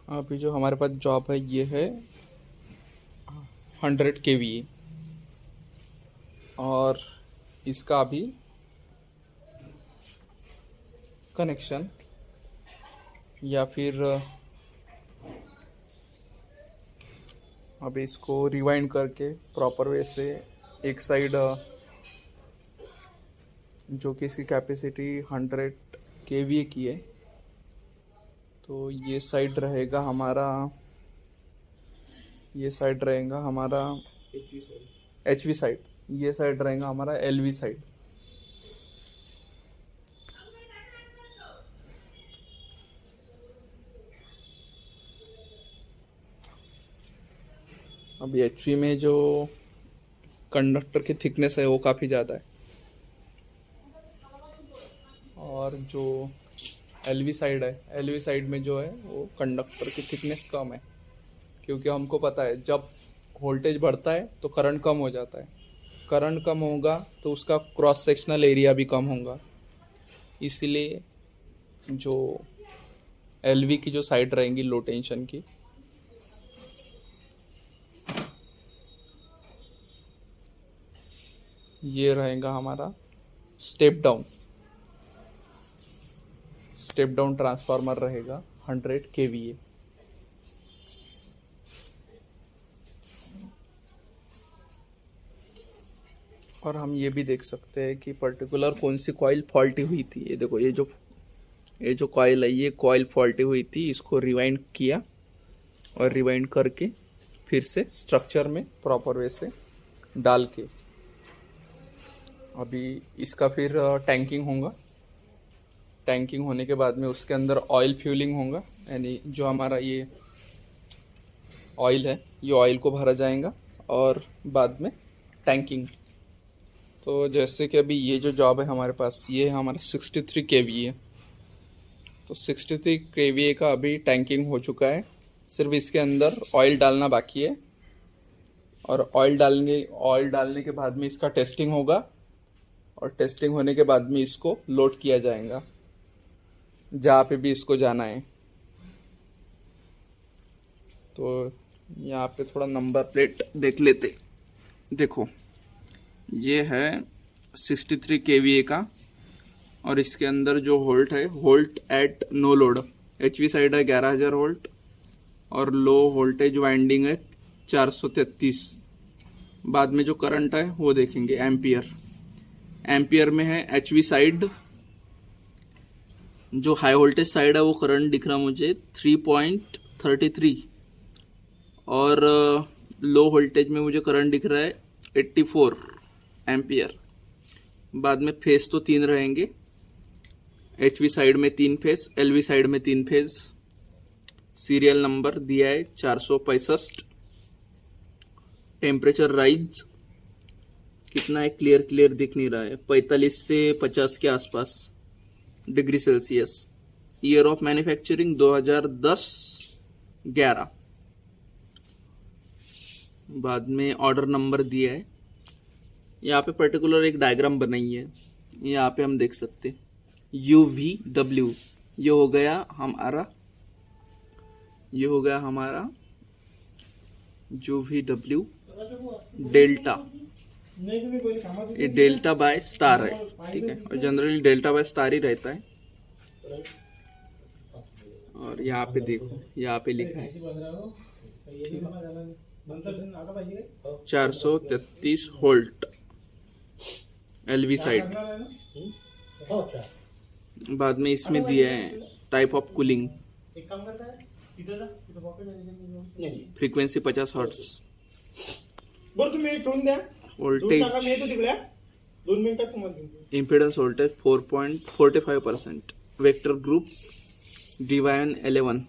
अभी जो हमारे पास जॉब है ये है 100 kVA और इसका अभी कनेक्शन या फिर अभी इसको रिवाइंड करके प्रॉपर वे से एक साइड जो कि इसकी कैपेसिटी 100 kVA की है, तो ये साइड रहेगा हमारा HV साइड, ये साइड रहेगा हमारा LV साइड। अभी HV में जो कंडक्टर की थिकनेस है वो काफ़ी ज़्यादा है और जो LV साइड में जो है वो कंडक्टर की थिकनेस कम है, क्योंकि हमको पता है जब वोल्टेज बढ़ता है तो करंट कम हो जाता है, करंट कम होगा तो उसका क्रॉस सेक्शनल एरिया भी कम होगा। इसलिए जो LV की जो साइड रहेंगी लो टेंशन की, ये रहेगा हमारा स्टेप डाउन ट्रांसफार्मर रहेगा 100 kVA। और हम ये भी देख सकते हैं कि पर्टिकुलर कौन सी कॉइल फॉल्टी हुई थी। ये देखो, ये जो कॉइल है ये कॉइल फॉल्टी हुई थी, इसको रिवाइंड किया और रिवाइंड करके फिर से स्ट्रक्चर में प्रॉपर वे से डाल के अभी इसका फिर टैंकिंग होगा। टैंकिंग होने के बाद में उसके अंदर ऑयल फ्यूलिंग होगा, यानी जो हमारा ये ऑयल है ये ऑयल को भरा जाएगा और बाद में टैंकिंग। तो जैसे कि अभी ये जो जॉब है हमारे पास, ये है हमारा 63 kVA। तो 63 kVA का अभी टैंकिंग हो चुका है, सिर्फ इसके अंदर ऑयल डालना बाकी है और ऑयल डालने के बाद में इसका टेस्टिंग होगा और टेस्टिंग होने के बाद में इसको लोड किया जाएगा जहाँ पे भी इसको जाना है। तो यहाँ पे थोड़ा नंबर प्लेट देख लेते। देखो, ये है 63 kVA का और इसके अंदर जो वोल्ट है, volt at no load, HV side है 11,000 वोल्ट और लो वोल्टेज वाइंडिंग है 433। बाद में जो करंट है वो देखेंगे एम्पियर में है। HV साइड जो हाई वोल्टेज साइड है वो करंट दिख रहा मुझे 3.33 और लो वोल्टेज में मुझे करंट दिख रहा है 84 एम्पियर। बाद में फेज तो 3 रहेंगे, HV साइड में 3 फेज, LV साइड में 3 फेज। सीरियल नंबर दिया है 465। टेम्परेचर राइज कितना है, क्लियर दिख नहीं रहा है, 45 से 50 के आसपास degree Celsius. Year of manufacturing 2010-11। बाद में ऑर्डर नंबर दिया है। यहाँ पे पर्टिकुलर एक डायग्राम बनाई है, यहाँ पे हम देख सकते UVW। ये हो गया हमारा UVW डेल्टा। ये डेल्टा बाय स्टार है, ठीक है, और जनरली डेल्टा बाय स्टार ही रहता है। और यहाँ पे देखो, यहाँ पे लिखा है 433 वोल्ट LV साइड। बाद में इसमें दिया है type of cooling, frequency 50 hertz, voltage impedance voltage 4.45%, vector group D111,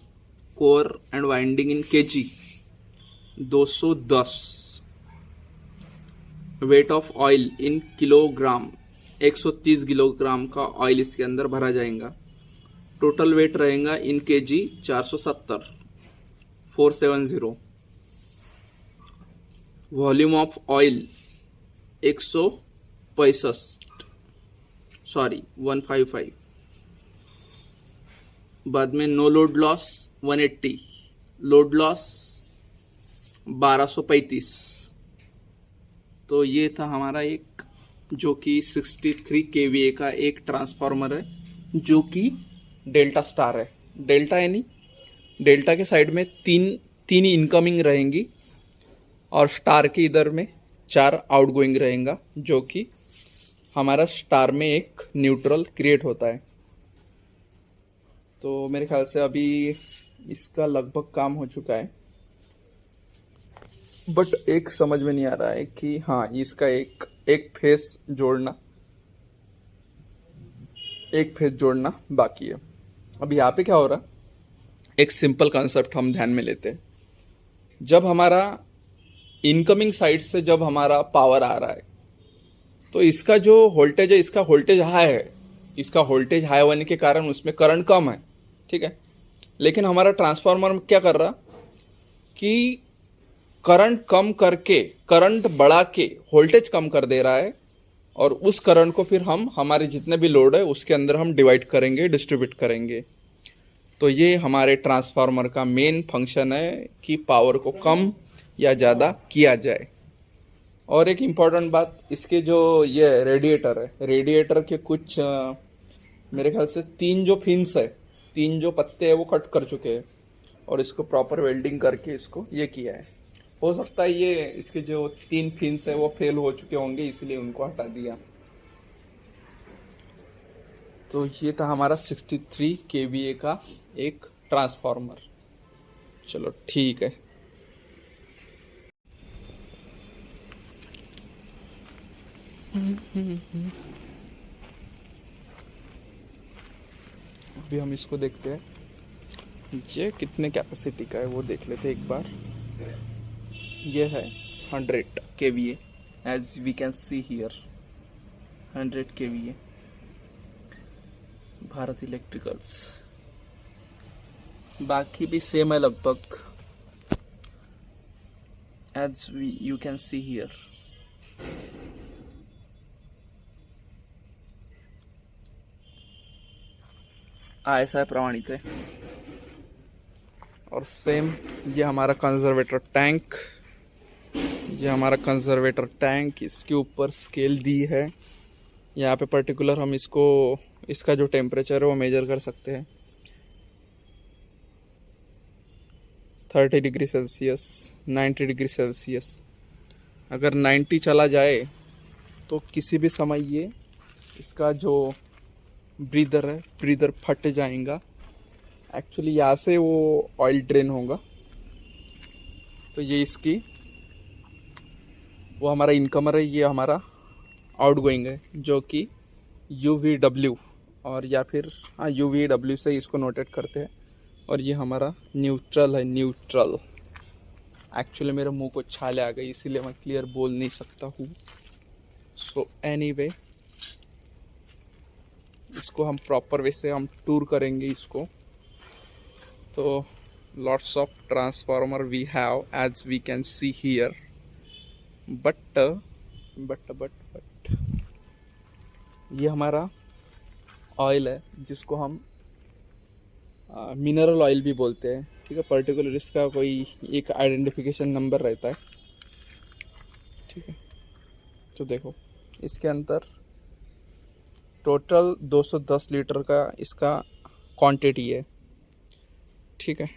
core and winding in kg 210, weight of oil in kilogram 130 kilogram का ऑयल इसके अंदर भरा जाएगा। टोटल वेट रहेगा in kg 470। Volume of oil 155। बाद में no load loss 180, load loss 1235। तो ये था हमारा एक जो कि 63 केवीए का एक ट्रांसफार्मर है जो कि डेल्टा स्टार है। डेल्टा यानी डेल्टा के साइड में तीन तीन इनकमिंग रहेंगी और स्टार के इधर में 4 आउटगोइंग रहेगा जो कि हमारा स्टार में एक न्यूट्रल क्रिएट होता है। तो मेरे ख्याल से अभी इसका लगभग काम हो चुका है, बट एक समझ में नहीं आ रहा है कि हाँ इसका एक फेस जोड़ना बाकी है। अब यहाँ पे क्या हो रहा है, एक सिंपल कॉन्सेप्ट हम ध्यान में लेते हैं। जब हमारा इनकमिंग साइड से जब हमारा पावर आ रहा है तो इसका जो वोल्टेज है, इसका वोल्टेज हाई है। इसका वोल्टेज हाई होने के कारण उसमें करंट कम है, ठीक है। लेकिन हमारा ट्रांसफार्मर क्या कर रहा कि करंट कम करके, करंट बढ़ा के वोल्टेज कम कर दे रहा है और उस करंट को फिर हम हमारे जितने भी लोड है उसके अंदर हम डिवाइड करेंगे, डिस्ट्रीब्यूट करेंगे। तो ये हमारे ट्रांसफार्मर का मेन फंक्शन है कि पावर को कम या ज़्यादा किया जाए। और एक इम्पॉर्टेंट बात, इसके जो ये रेडिएटर है, रेडिएटर के कुछ मेरे ख्याल से 3 जो फिन्स है, 3 जो पत्ते हैं वो कट कर चुके हैं और इसको प्रॉपर वेल्डिंग करके इसको ये किया है। हो सकता है ये इसके जो 3 फिन्स है वो फेल हो चुके होंगे, इसलिए उनको हटा दिया। तो ये था हमारा 63 केवीए का एक ट्रांसफार्मर। चलो ठीक है। अभी हम इसको देखते हैं ये कितने कैपेसिटी का है, वो देख लेते हैं एक बार। ये है 100 KVA, as we can see here 100 KVA, Bharat electricals. बाकी भी सेम है लगभग, as you can see here. ऐसा प्रमाणित है। और सेम ये हमारा कंजर्वेटर टैंक, ये हमारा कंजर्वेटर टैंक, इसके ऊपर स्केल दी है। यहाँ पे पर्टिकुलर हम इसको, इसका जो टेम्परेचर है वो मेजर कर सकते हैं। 30 डिग्री सेल्सियस, 90 डिग्री सेल्सियस। अगर 90 चला जाए तो किसी भी समय ये इसका जो ब्रीदर है, ब्रीदर फट जाएगा। एक्चुअली यहाँ से वो ऑयल ड्रेन होगा। तो ये इसकी, वो हमारा इनकमर है, ये हमारा आउटगोइंग है जो कि UVW, और या फिर हाँ UVW से इसको नोटेट करते हैं। और ये हमारा न्यूट्रल है, न्यूट्रल। एक्चुअली मेरे मुंह को छाले आ गई इसीलिए मैं क्लियर बोल नहीं सकता हूँ। सो एनीवे, इसको हम प्रॉपर वे से हम टूर करेंगे इसको। तो lots of transformer we have as we can see here, but ये हमारा ऑयल है जिसको हम मिनरल ऑयल भी बोलते हैं, ठीक है। पर्टिकुलर इसका कोई एक आइडेंटिफिकेशन नंबर रहता है, ठीक है। तो देखो इसके अंदर टोटल 210 लीटर का इसका क्वांटिटी है, ठीक है।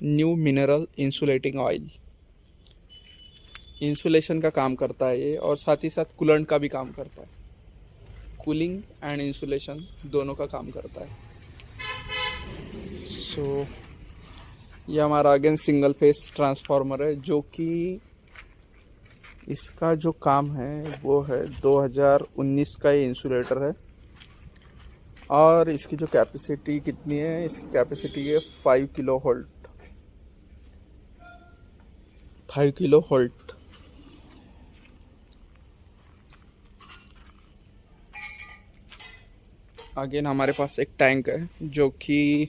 New mineral insulating oil, insulation का काम करता है ये, और साथ ही साथ कूलेंट का भी काम करता है। कूलिंग एंड इंसुलेशन दोनों का काम करता है। सो ये हमारा अगेन सिंगल फेस ट्रांसफार्मर है जो कि इसका जो काम है वो है 2019 का ये इंसुलेटर है। और इसकी जो कैपेसिटी कितनी है, इसकी कैपेसिटी है 5 kilo volt, 5 kilo volt. Again हमारे पास एक टैंक है जो कि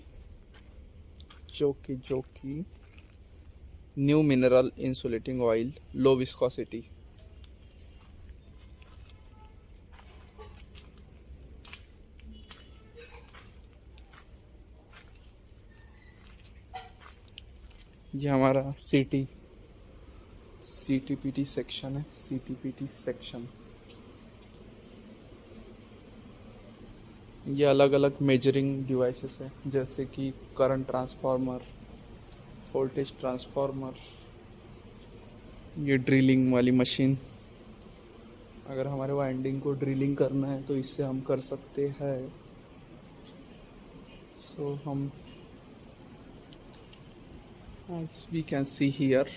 new mineral insulating oil, low viscosity. ये हमारा सीटीपीटी सेक्शन है, सीटीपीटी सेक्शन। ये अलग अलग मेजरिंग डिवाइसेस है, जैसे कि करंट ट्रांसफार्मर, वोल्टेज ट्रांसफार्मर, ये ड्रिलिंग वाली मशीन। अगर हमारे वाइंडिंग को ड्रिलिंग करना है तो इससे हम कर सकते हैं। सो हम as we can see here,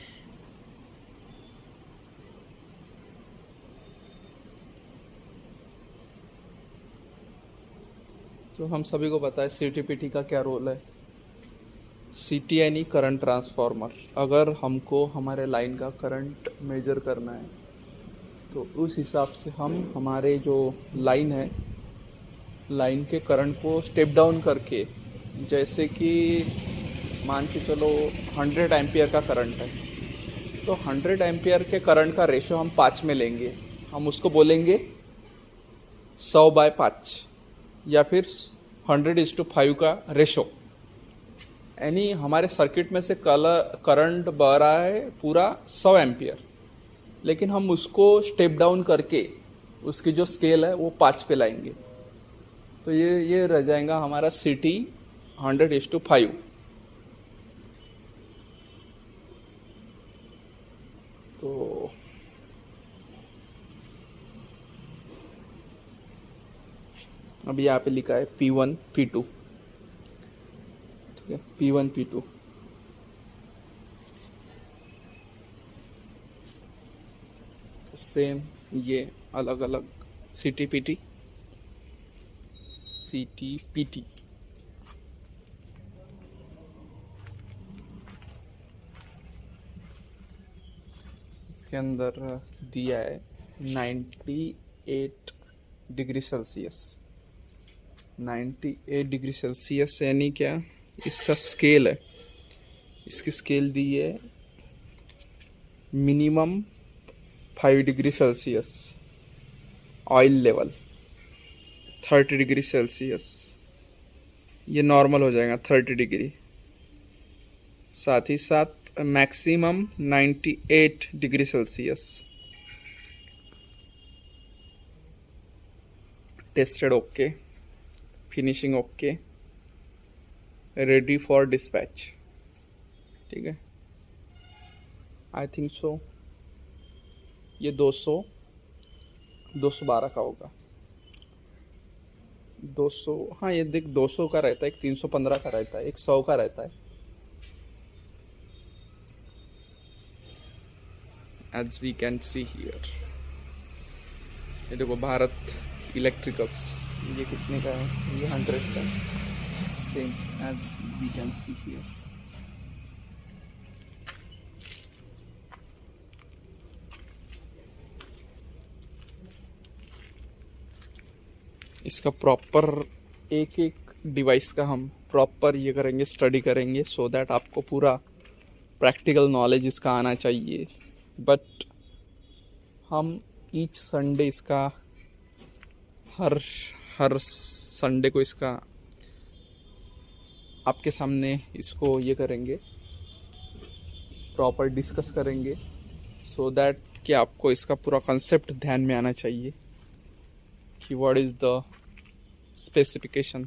तो हम सभी को पता है सीटीपीटी का क्या रोल है। सीटी यानी करंट ट्रांसफार्मर। अगर हमको हमारे लाइन का करंट मेजर करना है तो उस हिसाब से हम हमारे जो लाइन है, लाइन के करंट को स्टेप डाउन करके, जैसे कि मान के चलो 100 एम्पियर का करंट है, तो 100 एम्पियर के करंट का रेशो हम 5 में लेंगे। हम उसको बोलेंगे 100/5 या फिर 100:5 का रेशो। यानी हमारे सर्किट में से करंट बह रहा है पूरा 100 एम्पियर, लेकिन हम उसको स्टेप डाउन करके उसकी जो स्केल है वो 5 पे लाएंगे। तो ये रह जाएगा हमारा CT 100:5। तो अभी यहाँ पे लिखा है P1 P2, ठीक है, P1 P2। सेम ये अलग अलग CTPT CTPT। इसके अंदर दिया है 98 डिग्री सेल्सियस। 98 डिग्री सेल्सियस यानी क्या, इसका स्केल है, इसकी स्केल दी है minimum 5 degree Celsius oil level, 30 degree Celsius ये नॉर्मल हो जाएगा 30 डिग्री। साथ ही साथ maximum 98 degree Celsius. Tested okay, finishing okay, ready for dispatch, ठीक है। आई थिंक सो ये 212 का होगा। 200, हाँ ये देख 200 का रहता है, एक 315 का रहता है, एक 100 का रहता है। As we can see here, ये देखो भारत इलेक्ट्रिकल्स, ये कितने का है, ये 100 का है। Same as we can see here। इसका प्रॉपर एक एक डिवाइस का हम प्रॉपर ये करेंगे, स्टडी करेंगे, सो दैट आपको पूरा प्रैक्टिकल नॉलेज इसका आना चाहिए। बट हम ईच संडे इसका हर संडे को इसका आपके सामने इसको ये करेंगे, प्रॉपर डिस्कस करेंगे, सो दैट कि आपको इसका पूरा कंसेप्ट ध्यान में आना चाहिए कि व्हाट इज़ द स्पेसिफिकेशन,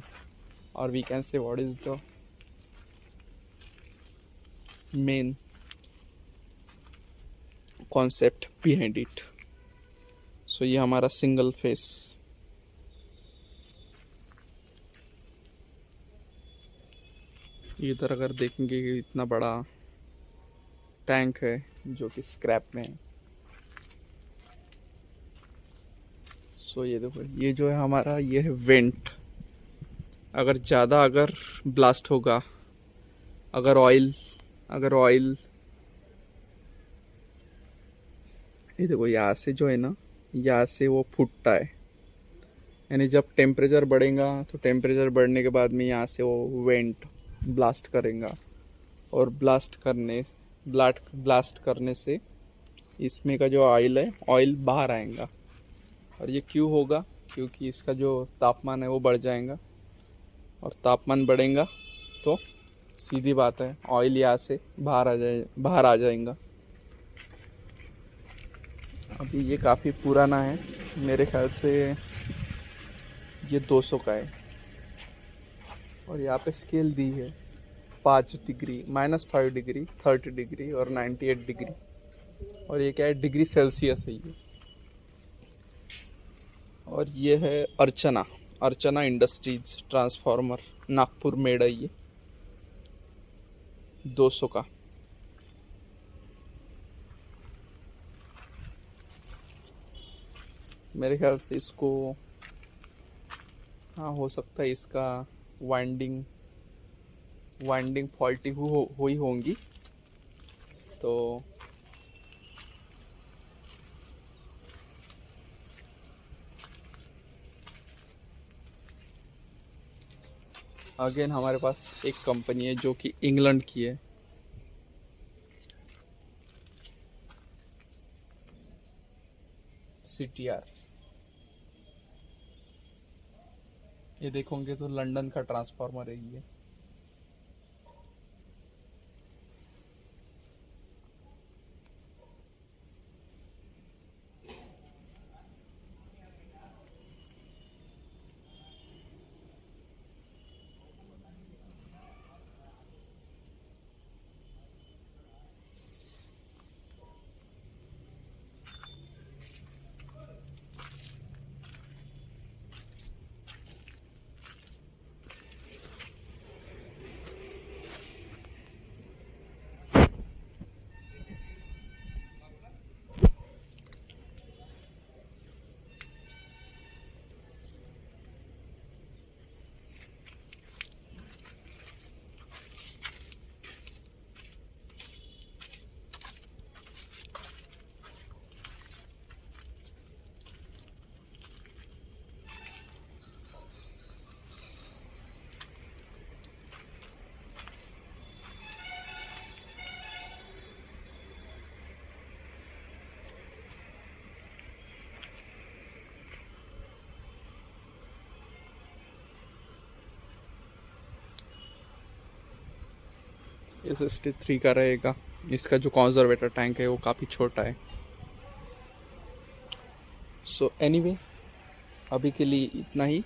और we can say what is the main concept behind it. So ये हमारा सिंगल फेस, इधर अगर देखेंगे कि इतना बड़ा टैंक है जो कि स्क्रैप में है। सो ये देखो, ये जो है हमारा, ये है वेंट। अगर ज़्यादा अगर ब्लास्ट होगा, अगर ऑयल ये देखो यहाँ से जो है ना, यहाँ से वो फूटता है। यानी जब टेम्परेचर बढ़ेगा तो टेम्परेचर बढ़ने के बाद में यहाँ से वो वेंट ब्लास्ट करेगा, और ब्लास्ट करने से इसमें का जो ऑयल है, ऑयल बाहर आएगा। और ये क्यों होगा, क्योंकि इसका जो तापमान है वो बढ़ जाएगा, और तापमान बढ़ेगा तो सीधी बात है, ऑयल यहाँ से बाहर आ जाएगा। अभी ये काफ़ी पुराना है, मेरे ख्याल से ये 200 का है। और यहाँ पे स्केल दी है 5 डिग्री, -5 डिग्री, 30 डिग्री और 98 डिग्री। और ये क्या है, डिग्री सेल्सियस है ये। और ये है अर्चना, अर्चना इंडस्ट्रीज ट्रांसफार्मर, नागपुर मेड है ये, 200 का। मेरे ख्याल से इसको, हाँ हो सकता है इसका वाइंडिंग फॉल्टी हुई होंगी। तो अगेन हमारे पास एक कंपनी है जो कि इंग्लैंड की है, CTR। ये देखोगे तो लंदन का ट्रांसफार्मर है ये। ये 63 का रहेगा। इसका जो कंजर्वेटर टैंक है वो काफ़ी छोटा है। सो एनीवे, अभी के लिए इतना ही,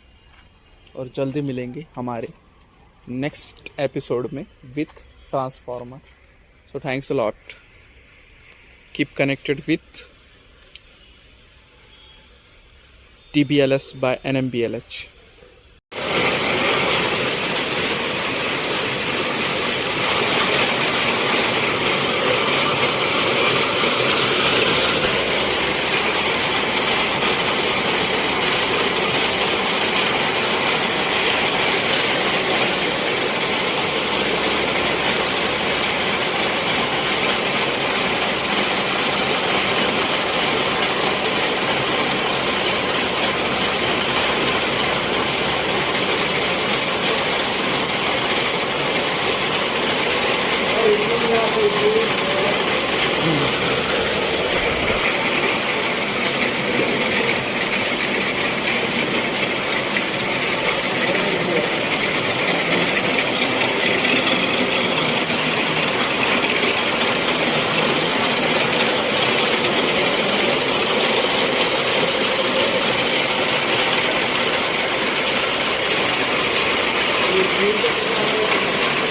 और जल्दी मिलेंगे हमारे नेक्स्ट एपिसोड में with transformer. So thanks a lot, keep connected with TBLS by NMBLH.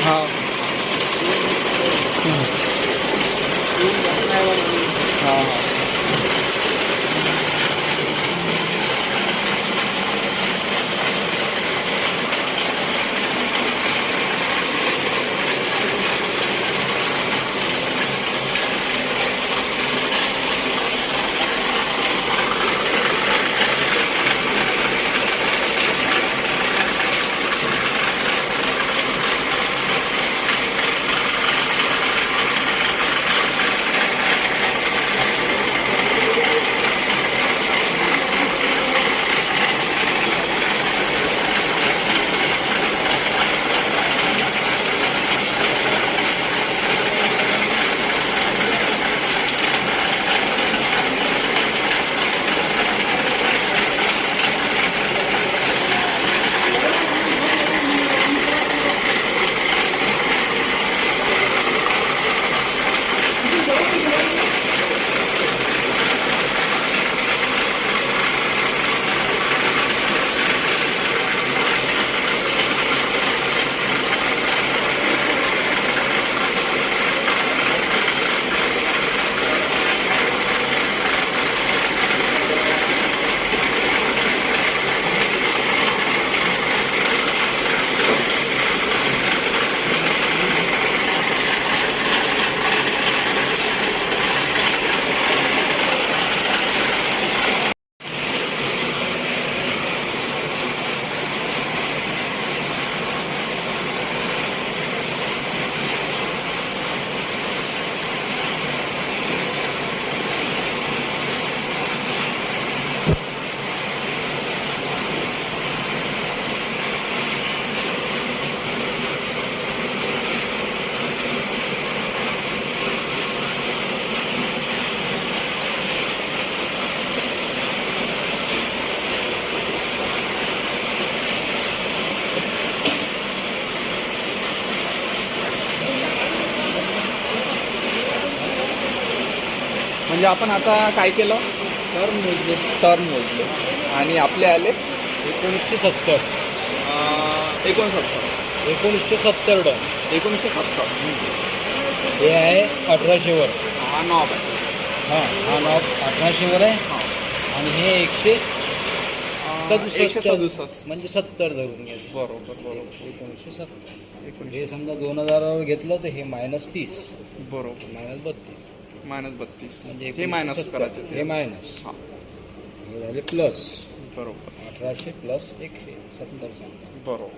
हाँ हाँ हाँ। म्हणजे आपण आता काय केलं, टर्म मोजले टर्म मोजले आणि आपले आले 1970 69. 1970 टन. 1970. हे आहे 1800 वर. हा नॉब आहे. हा नॉब 1800 वर आहे. हा. आणि हे 167. म्हणजे 70 धरून घ्या. बरोबर बरोबर. 1970. हे समजा 2000 वर घेतलं तर हे -30. बरोबर. -32. -32 म्हणजे हे मायनस 1970. करायचे. हे मायनस. हा हे झाले प्लस. बरोबर 1800 प्लस 170 समजा. बरोबर.